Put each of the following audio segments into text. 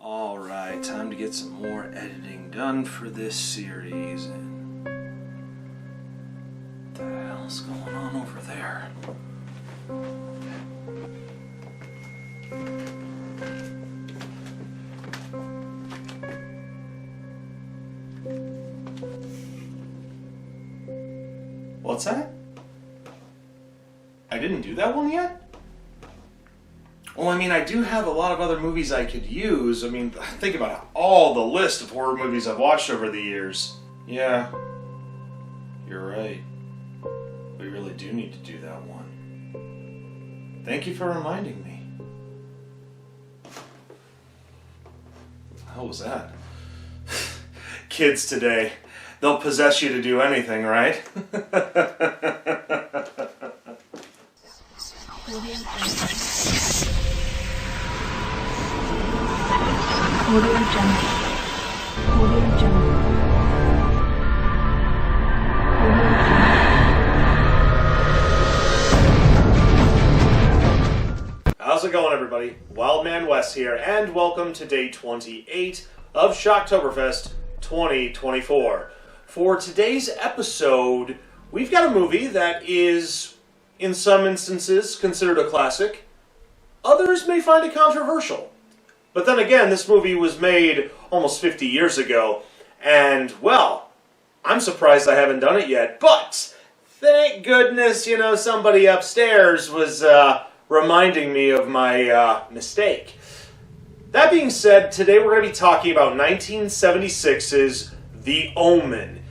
Alright, time to get some more editing done for this series. And what the hell's going on over there? What's that? I didn't do that one yet? Well, I mean, I do have a lot of other movies I could use. I mean, think about all the list of horror movies I've watched over the years. Yeah, you're right. We really do need to do that one. Thank you for reminding me. How was that? Kids today, they'll possess you to do anything, right? How's it going, everybody? Wildman Wes here, and welcome to day 28 of SHOCKTOBERFEST 2024. For today's episode, we've got a movie that is, in some instances, considered a classic. Others may find it controversial. But then again, this movie was made almost 50 years ago, and, well, I'm surprised I haven't done it yet, but thank goodness, somebody upstairs was reminding me of my mistake. That being said, today we're going to be talking about 1976's The Omen.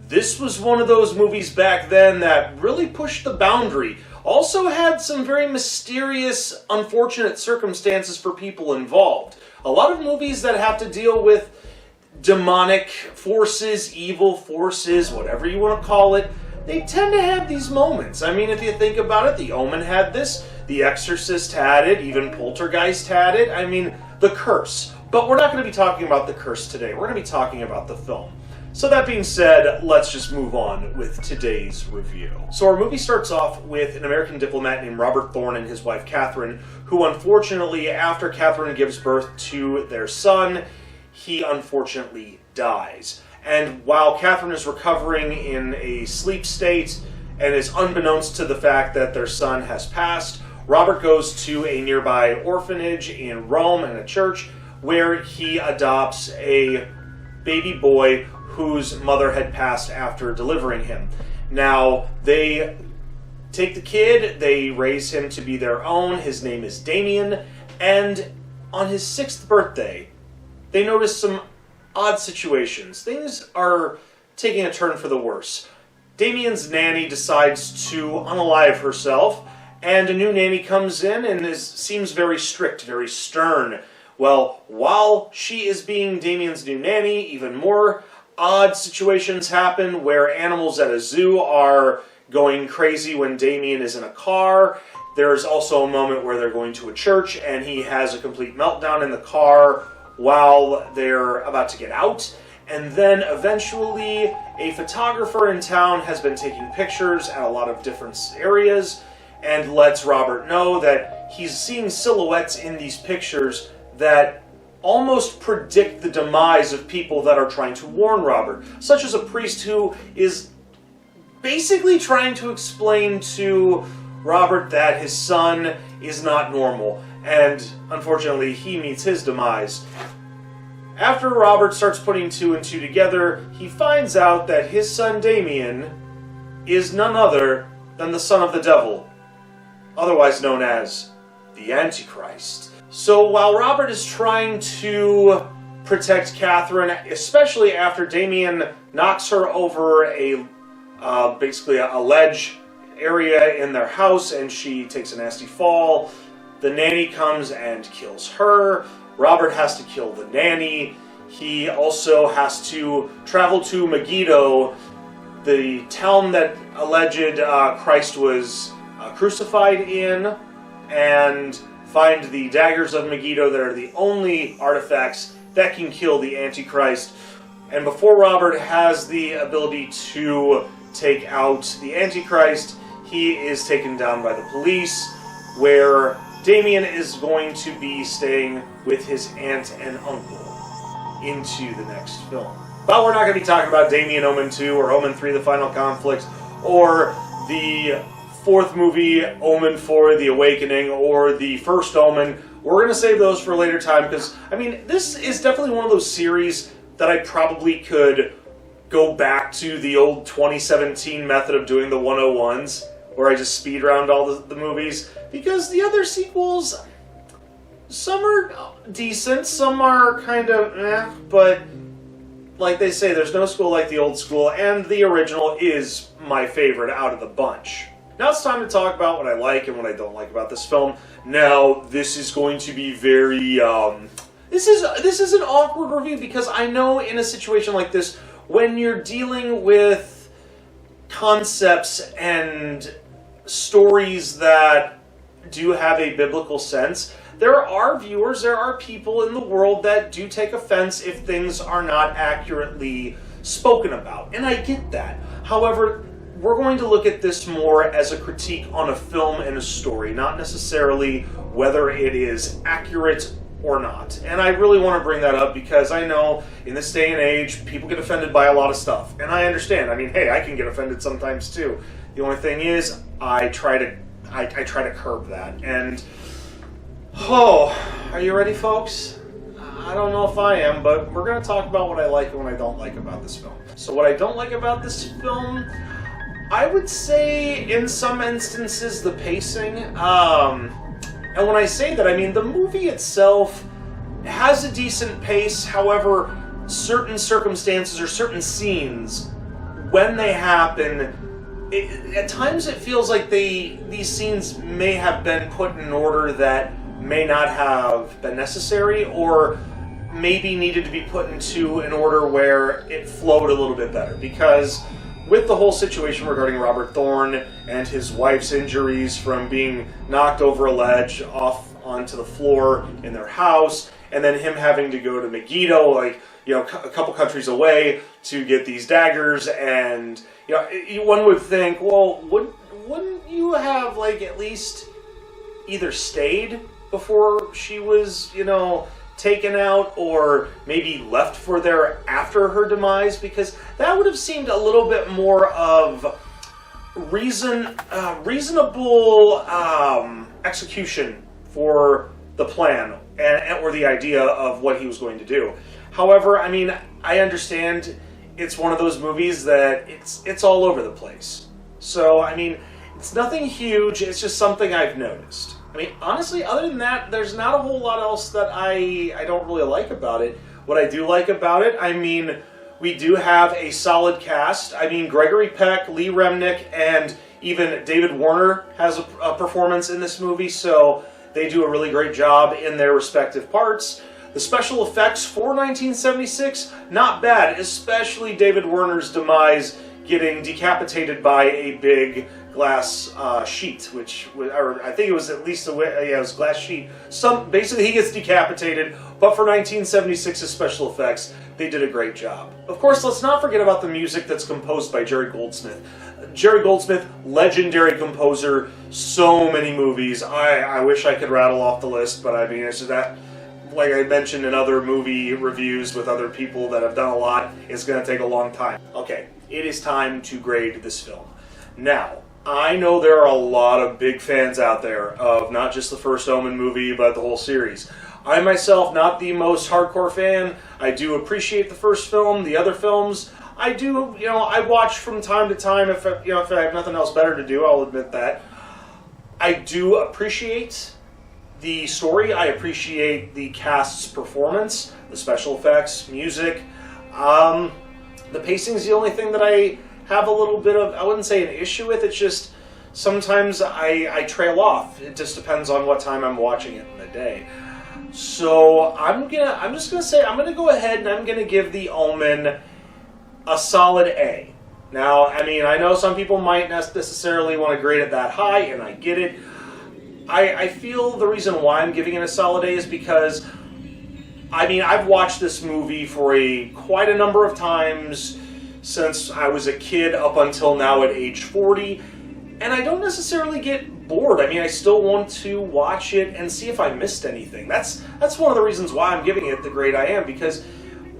This was one of those movies back then that really pushed the boundary. Also had some very mysterious, unfortunate circumstances for people involved. A lot of movies that have to deal with demonic forces, evil forces, whatever you want to call it, they tend to have these moments. I mean, if you think about it, The Omen had this, The Exorcist had it, even Poltergeist had it. I mean, The Curse. But we're not going to be talking about The Curse today. We're going to be talking about the film. So that being said, let's just move on with today's review. So our movie starts off with an American diplomat named Robert Thorne and his wife Catherine, who unfortunately, after Catherine gives birth to their son, he unfortunately dies. And while Catherine is recovering in a sleep state and is unbeknownst to the fact that their son has passed, Robert goes to a nearby orphanage in Rome and a church where he adopts a baby boy whose mother had passed after delivering him. Now, they take the kid, they raise him to be their own. His name is Damien, and on his 6th birthday, they notice some odd situations. Things are taking a turn for the worse. Damien's nanny decides to unalive herself, and a new nanny comes in and seems very strict, very stern. Well, while she is being Damien's new nanny, even more odd situations happen where animals at a zoo are going crazy when Damien is in a car. There's also a moment where they're going to a church and he has a complete meltdown in the car while they're about to get out. And then eventually a photographer in town has been taking pictures at a lot of different areas and lets Robert know that he's seeing silhouettes in these pictures that almost predict the demise of people that are trying to warn Robert, such as a priest who is basically trying to explain to Robert that his son is not normal, and unfortunately he meets his demise. After Robert starts putting 2 and 2 together, he finds out that his son Damien is none other than the son of the devil, otherwise known as the Antichrist. So while Robert is trying to protect Catherine, especially after Damien knocks her over basically a ledge area in their house and she takes a nasty fall, the nanny comes and kills her. Robert has to kill the nanny. He also has to travel to Megiddo, the town that alleged Christ was crucified in, and find the daggers of Megiddo that are the only artifacts that can kill the Antichrist. And before Robert has the ability to take out the Antichrist, he is taken down by the police, where Damien is going to be staying with his aunt and uncle into the next film. But we're not going to be talking about Damien Omen 2 or Omen 3, The Final Conflict, or the fourth movie, Omen 4, The Awakening, or the first Omen. We're going to save those for a later time because, I mean, this is definitely one of those series that I probably could go back to the old 2017 method of doing the 101s, where I just speed round all the movies, because the other sequels, some are decent, some are kind of eh, but like they say, there's no school like the old school, and the original is my favorite out of the bunch. Now it's time to talk about what I like and what I don't like about this film. Now, this is going to be very, this is an awkward review, because I know in a situation like this, when you're dealing with concepts and stories that do have a biblical sense, there are viewers, there are people in the world that do take offense if things are not accurately spoken about. And I get that. However, we're going to look at this more as a critique on a film and a story, not necessarily whether it is accurate or not. And I really want to bring that up because I know in this day and age, people get offended by a lot of stuff. And I understand. I mean, hey, I can get offended sometimes too. The only thing is, I try to curb that. And, oh, are you ready, folks? I don't know if I am, but we're going to talk about what I like and what I don't like about this film. So what I don't like about this film, I would say in some instances the pacing. And when I say that, I mean the movie itself has a decent pace. However, certain circumstances or certain scenes, when they happen, at times it feels like these scenes may have been put in order that may not have been necessary, or maybe needed to be put into an order where it flowed a little bit better. Because with the whole situation regarding Robert Thorne and his wife's injuries from being knocked over a ledge off onto the floor in their house, and then him having to go to Megiddo, like, you know, a couple countries away to get these daggers, and, you know, one would think, well, wouldn't you have, like, at least either stayed before she was, you know, taken out, or maybe left for there after her demise? Because that would have seemed a little bit more of reasonable execution for the plan or the idea of what he was going to do. However, I mean, I understand it's one of those movies that it's all over the place. So, I mean, it's nothing huge, it's just something I've noticed. I mean, honestly, other than that, there's not a whole lot else that I don't really like about it. What I do like about it, I mean, we do have a solid cast. I mean, Gregory Peck, Lee Remnick, and even David Warner has a performance in this movie, so they do a really great job in their respective parts. The special effects for 1976, not bad, especially David Warner's demise, getting decapitated by a big glass sheet, or I think it was at least it was a glass sheet. Basically he gets decapitated, but for 1976's special effects, they did a great job. Of course, let's not forget about the music that's composed by Jerry Goldsmith. Jerry Goldsmith, legendary composer, so many movies. I wish I could rattle off the list, but I mean, it's just that, like I mentioned in other movie reviews with other people that have done a lot, it's going to take a long time. Okay, it is time to grade this film. Now, I know there are a lot of big fans out there of not just the first Omen movie, but the whole series. I myself, not the most hardcore fan. I do appreciate the first film, the other films. I do, you know, I watch from time to time if I have nothing else better to do, I'll admit that. I do appreciate the story. I appreciate the cast's performance, the special effects, music. The pacing is the only thing that I have a little bit of, I wouldn't say an issue with. It's just sometimes I trail off. It just depends on what time I'm watching it in the day. So I'm just gonna say I'm gonna go ahead and I'm gonna give the Omen a solid A. Now, I mean, I know some people might not necessarily want to grade it that high, and I get it. I feel the reason why I'm giving it a solid A is because, I mean, I've watched this movie for quite a number of times since I was a kid up until now at age 40. and I don't necessarily get bored. I mean, I still want to watch it and see if I missed anything. That's one of the reasons why I'm giving it the grade I am, because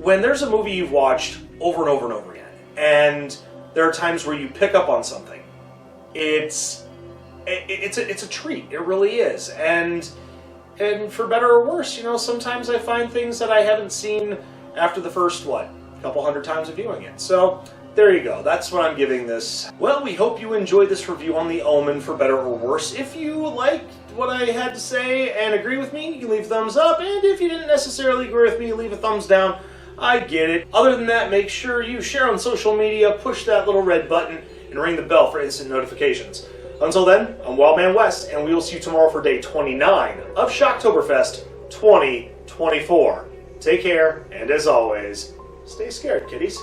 when there's a movie you've watched over and over and over again, and there are times where you pick up on something, it's a treat. It really is. And for better or worse, sometimes I find things that I haven't seen after the first, a couple hundred times of viewing it. So there you go. That's what I'm giving this. Well, we hope you enjoyed this review on The Omen, for better or worse. If you liked what I had to say and agree with me, you can leave a thumbs up. And if you didn't necessarily agree with me, leave a thumbs down. I get it. Other than that, make sure you share on social media, push that little red button, and ring the bell for instant notifications. Until then, I'm Wildman West, and we will see you tomorrow for day 29 of Shocktoberfest 2024. Take care, and as always, stay scared, kiddies.